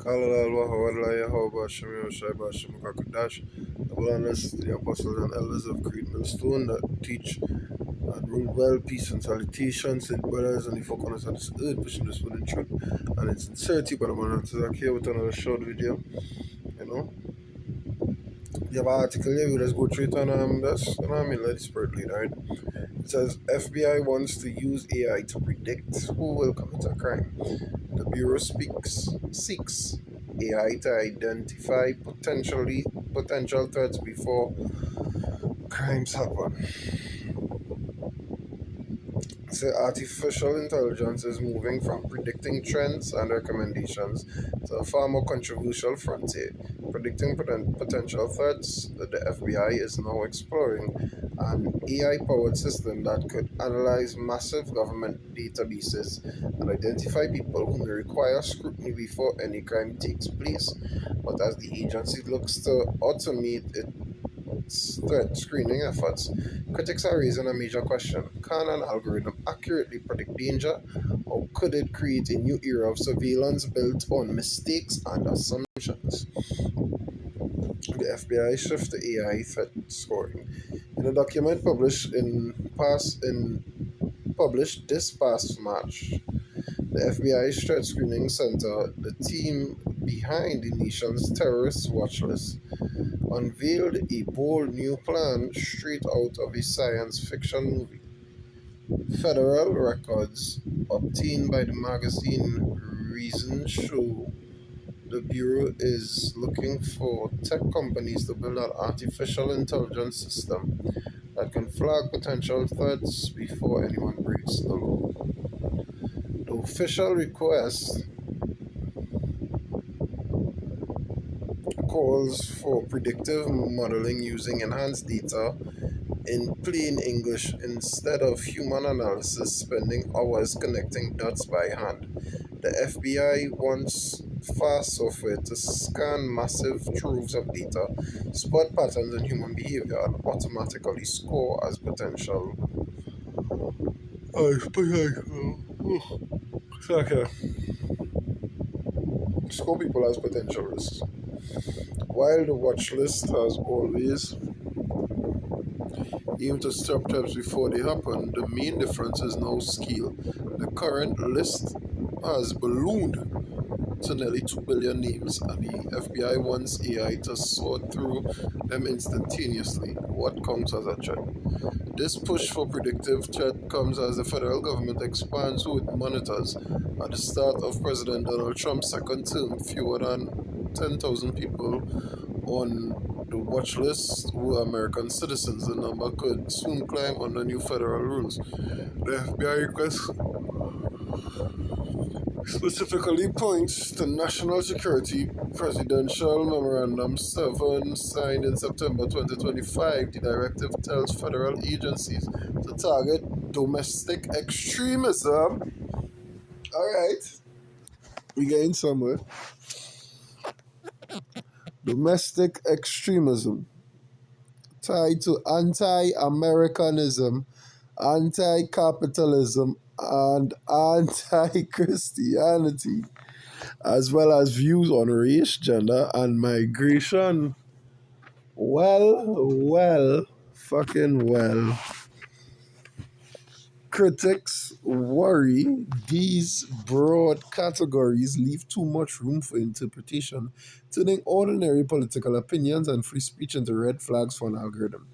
Kalal Wahawala Yahweh Shemir Shaiba Shemakakudash, the wellness, the apostles and elders of Creed Millstone that teach and rule well, peace and salutations to the brothers and the folk on us on this earth, pushing this within truth and its sincerity. But I'm going to here with another short video. You know, you have an article here, we just go through it and that's, let the spirit lead, right? It says FBI wants to use AI to predict who will commit a crime. The Bureau seeks AI to identify potential threats before crimes happen. So artificial intelligence is moving from predicting trends and recommendations to a far more controversial frontier. Predicting potential threats, the FBI is now exploring an AI-powered system that could analyze massive government databases and identify people who may require scrutiny before any crime takes place. But as the agency looks to automate its threat screening efforts, critics are raising a major question. Can an algorithm accurately predict danger, or could it create a new era of surveillance built on mistakes and assumptions? The FBI shift to AI threat scoring. In a document published this past March, the FBI's Threat Screening Center, the team behind the nation's terrorist watch list, unveiled a bold new plan straight out of a science fiction movie. Federal records obtained by the magazine Reason show the Bureau is looking for tech companies to build an artificial intelligence system that can flag potential threats before anyone breaks the law. The official request calls for predictive modeling using enhanced data in plain English instead of human analysis spending hours connecting dots by hand. The FBI wants fast software to scan massive troves of data, spot patterns in human behavior, and automatically score as potential. Okay. Score people as potential risks. While the watch list has always aimed to stop threats before they happen, the main difference is now scale. The current list has ballooned to nearly 2 billion names, and the FBI wants AI to sort through them instantaneously. What comes as a threat? This push for predictive threat comes as the federal government expands who it monitors. At the start of President Donald Trump's second term, fewer than 10,000 people on the watch list were American citizens. The number could soon climb under new federal rules. The FBI request specifically points to national security. Presidential Memorandum 7, signed in September 2025, the directive tells federal agencies to target domestic extremism. Alright, we getting somewhere. Domestic extremism tied to anti-Americanism, anti-capitalism, and anti-Christianity, as well as views on race, gender, and migration. Fucking well. Critics worry these broad categories leave too much room for interpretation, turning ordinary political opinions and free speech into red flags for an algorithm.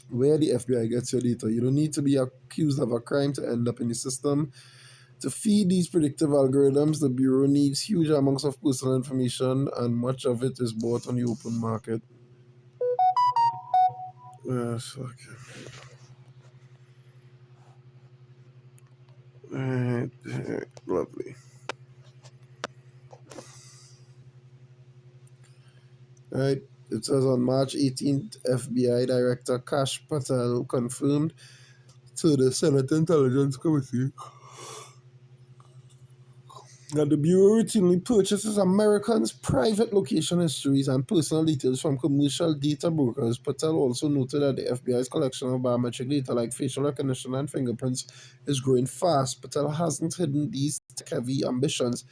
Where the FBI gets your data, you don't need to be accused of a crime to end up in the system. To feed these predictive algorithms, the Bureau needs huge amounts of personal information, and much of it is bought on the open market. Yes, okay. Lovely. Right. It says on March 18th, FBI Director Kash Patel confirmed to the Senate Intelligence Committee that the Bureau routinely purchases Americans' private location histories and personal details from commercial data brokers. Patel also noted that the FBI's collection of biometric data like facial recognition and fingerprints is growing fast. Patel hasn't hidden these tech-heavy ambitions.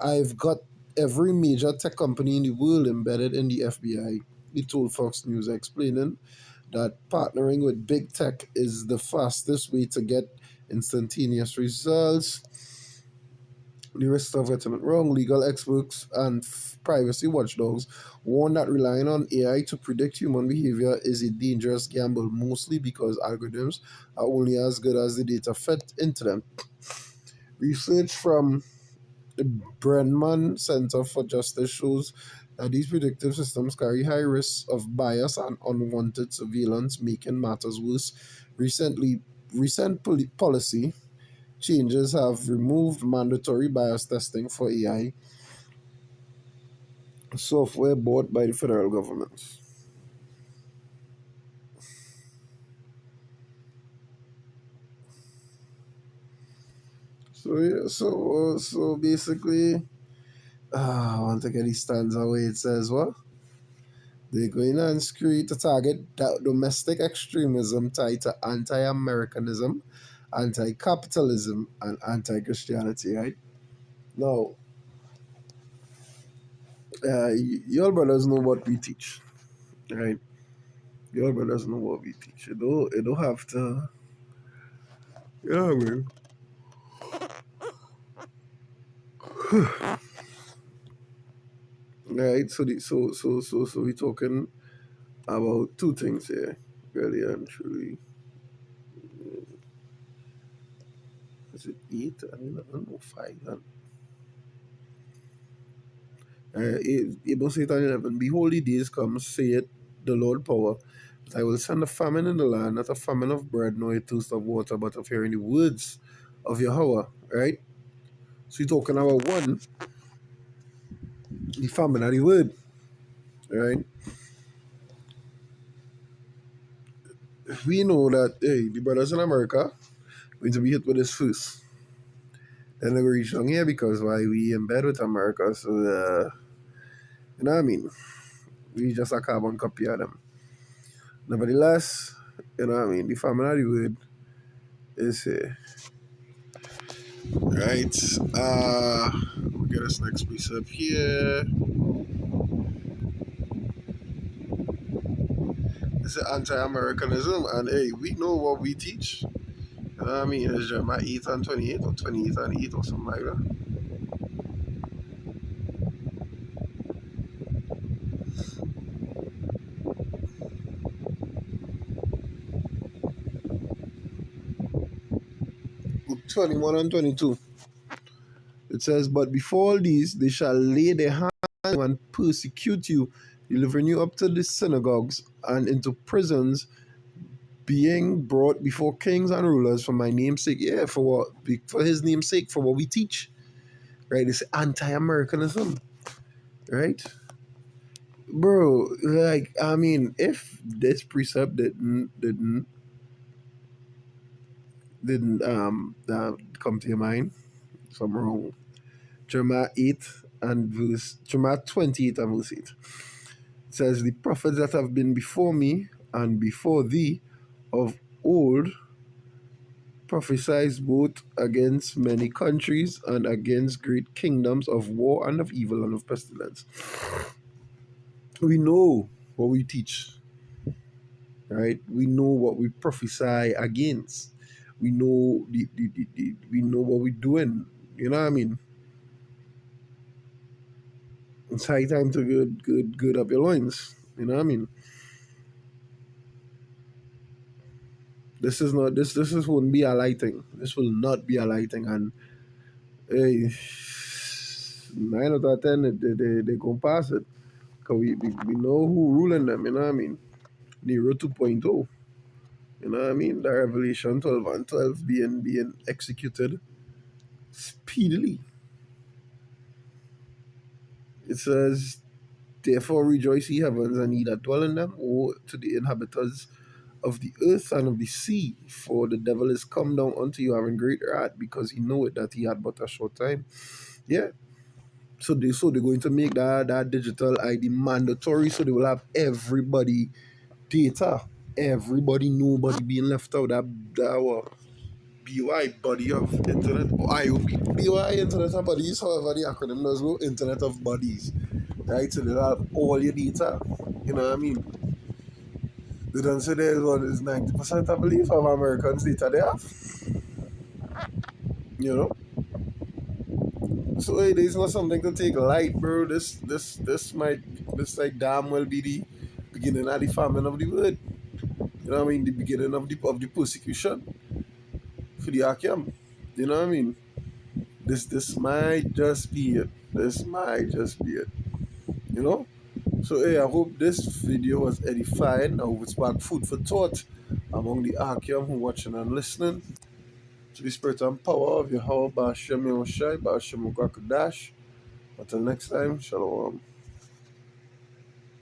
I've got every major tech company in the world embedded in the FBI. He told Fox News, explaining that partnering with big tech is the fastest way to get instantaneous results. The rest of it wrong. Legal experts and privacy watchdogs warn that relying on AI to predict human behavior is a dangerous gamble, mostly because algorithms are only as good as the data fed into them. Research from the Brenman Center for Justice shows that these predictive systems carry high risks of bias and unwanted surveillance, making matters worse. Recently, recent policy changes have removed mandatory bias testing for AI software bought by the federal government. So yeah, so basically, I want to get these stands away. It says what? They're going on screen to target domestic extremism tied to anti-Americanism, anti-capitalism, and anti-Christianity. Right now, your brothers know what we teach. Right, your brothers know what we teach. You don't have to. Yeah, man. Right. So we talking about two things here, really and truly. Is it eight and 11 or five? Amos 8 and 11. Behold, the days come, saith the Lord power, that I will send a famine in the land, not a famine of bread, nor a thirst of water, but of hearing the words of Yahweh. Right? So you're talking about one, the famine of the word. Right? We know that, hey, the brothers in America going to be hit with this first. Then they go reach down here because why we in bed with America. So, you know what I mean? We just a carbon copy of them. Nevertheless, you know what I mean? The family of the word is here. Right. We'll get this next piece up here. It's anti-Americanism, and hey, we know what we teach. You know what I mean? It's Jeremiah 8 and 28, or 28 and 8, or something like that. Book 21 and 22. It says, but before all these, they shall lay their hands and persecute you, delivering you up to the synagogues and into prisons, being brought before kings and rulers for my name's sake. Yeah, for what? For his name's sake, for what we teach. Right? It's anti-Americanism. Right? Bro, like, I mean, if this precept didn't come to your mind, so I'm wrong. Jeremiah 8 and verse Jeremiah 28 and verse 8. It says, the prophets that have been before me and before thee of old prophesied both against many countries and against great kingdoms of war and of evil and of pestilence. We know what we teach, right? We know what we prophesy against. We know we know what we're doing. You know what I mean? It's high time to good up your loins. You know what I mean? This is won't be a lighting. This will not be a lighting, and hey, 9 out of 10 they go pass it. Cause we know who ruling them, you know what I mean? Nero 2.0. You know what I mean? The Revelation 12 and 12 being executed speedily. It says, therefore rejoice ye heavens and ye that dwell in them, woe to the inhabitants of the earth and of the sea, for the devil is come down unto you having great wrath, because he knoweth that he had but a short time. Yeah. So they're going to make that digital ID mandatory, so they will have everybody data. Everybody, nobody being left out. That what? BY, body of internet, or IOB, BY, internet of bodies, however the acronym does go, internet of bodies, right? So they'll have all your data, you know what I mean? They don't say there's what is 90%, I believe, of Americans' data they have, you know? So hey, there's not something to take light, bro. This like damn well be the beginning of the famine of the word. You know what I mean? The beginning of the persecution for the Akim. You know what I mean? This might just be it. This might just be it. You know? So hey, I hope this video was edifying. I hope it sparked food for thought among the Akim who watching and listening. To the spirit and power of Yahweh Bashem Yoshai, Bashem Dash. Until next time, Shalom.